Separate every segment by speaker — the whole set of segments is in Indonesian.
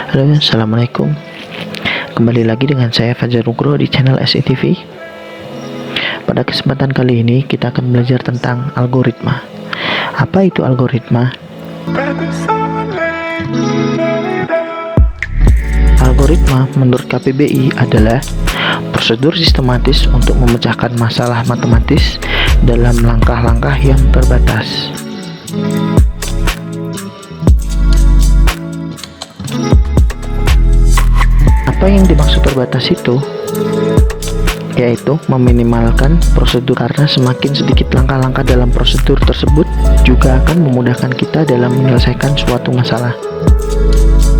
Speaker 1: Halo, assalamualaikum. Kembali lagi dengan saya Fajar Nugroho di channel SETV. Pada kesempatan kali ini kita akan belajar tentang algoritma. Apa itu algoritma? Algoritma menurut KPBI adalah prosedur sistematis untuk memecahkan masalah matematis dalam langkah-langkah yang terbatas. Apa yang dimaksud terbatas itu? Yaitu meminimalkan prosedur, karena semakin sedikit langkah-langkah dalam prosedur tersebut juga akan memudahkan kita dalam menyelesaikan suatu masalah.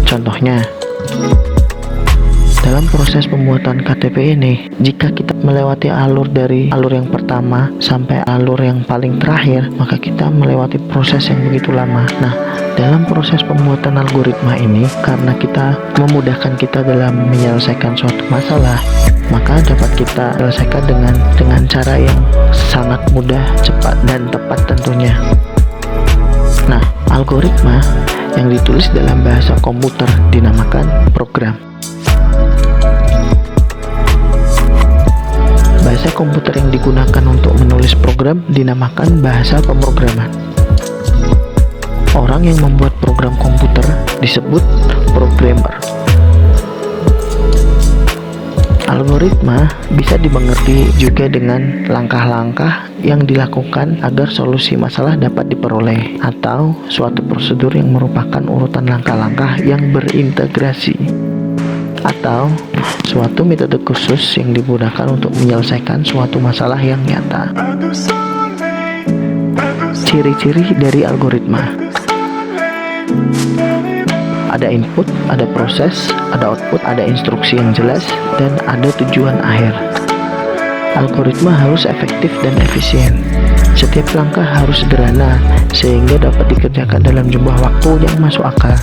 Speaker 1: Contohnya, dalam proses pembuatan KTP ini, jika kita melewati alur dari alur yang pertama sampai alur yang paling terakhir, maka kita melewati proses yang begitu lama. Nah, dalam proses pembuatan algoritma ini, karena kita memudahkan kita dalam menyelesaikan suatu masalah, maka dapat kita selesaikan dengan cara yang sangat mudah, cepat, dan tepat tentunya. Nah, algoritma yang ditulis dalam bahasa komputer dinamakan program. Bahasa komputer yang digunakan untuk menulis program dinamakan bahasa pemrograman. Orang yang membuat program komputer disebut programmer. Algoritma bisa dimengerti juga dengan langkah-langkah yang dilakukan agar solusi masalah dapat diperoleh, atau suatu prosedur yang merupakan urutan langkah-langkah yang berintegrasi, atau suatu metode khusus yang digunakan untuk menyelesaikan suatu masalah yang nyata. Ciri-ciri dari algoritma: ada input, ada proses, ada output, ada instruksi yang jelas, dan ada tujuan akhir. Algoritma harus efektif dan efisien. Setiap langkah harus sederhana sehingga dapat dikerjakan dalam jumlah waktu yang masuk akal.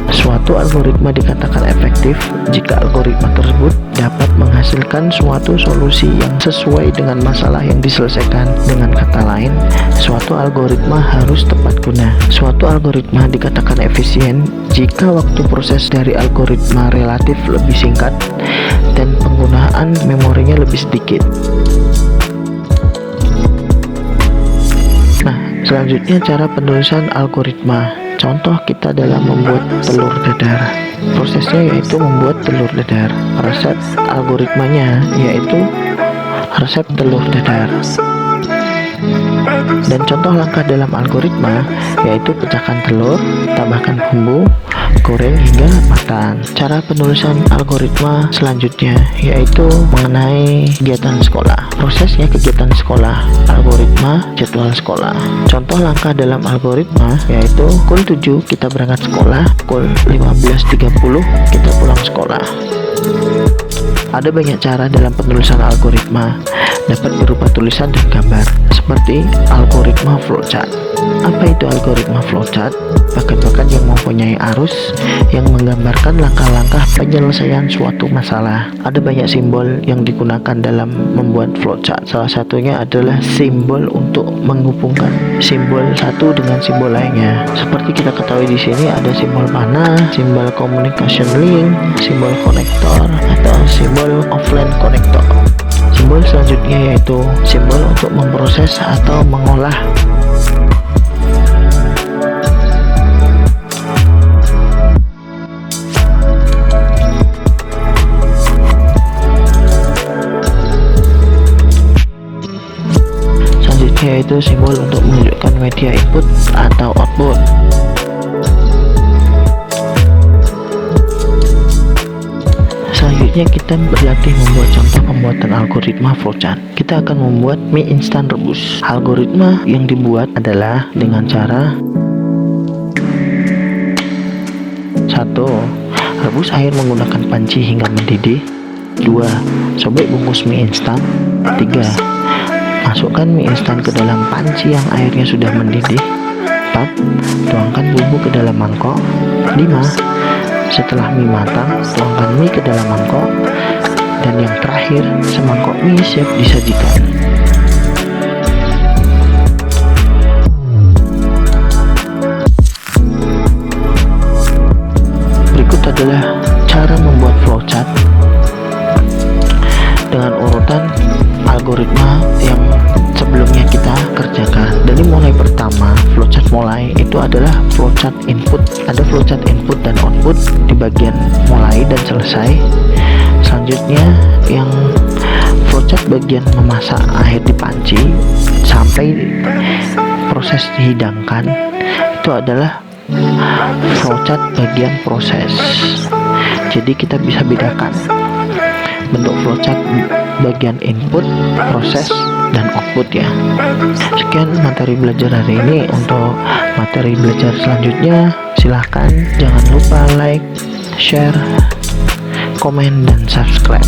Speaker 1: Suatu algoritma dikatakan efektif jika algoritma tersebut dapat menghasilkan suatu solusi yang sesuai dengan masalah yang diselesaikan. Dengan kata lain, suatu algoritma harus tepat guna. Suatu algoritma dikatakan efisien jika waktu proses dari algoritma relatif lebih singkat dan penggunaan memorinya lebih sedikit. Nah, selanjutnya cara penulisan algoritma. Contoh kita dalam membuat telur dadar. Prosesnya yaitu membuat telur dadar. Resep algoritmanya yaitu resep telur dadar. Dan contoh langkah dalam algoritma yaitu pecahkan telur, tambahkan bumbu, goreng hingga matang. Cara penulisan algoritma selanjutnya yaitu mengenai kegiatan sekolah. Prosesnya kegiatan sekolah, algoritma jadwal sekolah. Contoh langkah dalam algoritma yaitu pukul 7 kita berangkat sekolah, pukul 15.30 kita pulang sekolah. Ada banyak cara dalam penulisan algoritma, dapat berupa tulisan dan gambar, seperti algoritma flowchart. Apa itu algoritma flowchart? Bagan-bagan yang mempunyai arus yang menggambarkan langkah-langkah penyelesaian suatu masalah. Ada banyak simbol yang digunakan dalam membuat flowchart. Salah satunya adalah simbol untuk menghubungkan simbol satu dengan simbol lainnya. Seperti kita ketahui di sini ada simbol panah, simbol communication link, simbol konektor, atau simbol offline konektor. Simbol selanjutnya yaitu simbol untuk memproses atau mengolah. Selanjutnya yaitu simbol untuk menunjukkan media input atau output. Selanjutnya kita berlatih membuat contoh pembuatan algoritma flowchart. Kita akan membuat mie instan rebus. Algoritma yang dibuat adalah dengan cara: 1. Rebus air menggunakan panci hingga mendidih. 2. Sobek bungkus mie instan. 3. Masukkan mie instan ke dalam panci yang airnya sudah mendidih. 4. Tuangkan bumbu ke dalam mangkok. 5. Setelah mie matang, tuangkan mie ke dalam mangkok. Dan yang terakhir, semangkok mie siap disajikan. adalah cara membuat flowchart dengan urutan algoritma yang sebelumnya kita kerjakan. Dari mulai pertama, flowchart mulai itu adalah flowchart input. Ada flowchart input dan output di bagian mulai dan selesai. Selanjutnya yang flowchart bagian memasak air di panci sampai proses dihidangkan itu adalah flowchart bagian proses. Jadi kita bisa bedakan bentuk flowchart bagian input, proses, dan output ya. Sekian materi belajar hari ini. Untuk materi belajar selanjutnya silahkan jangan lupa like, share, komen, dan subscribe.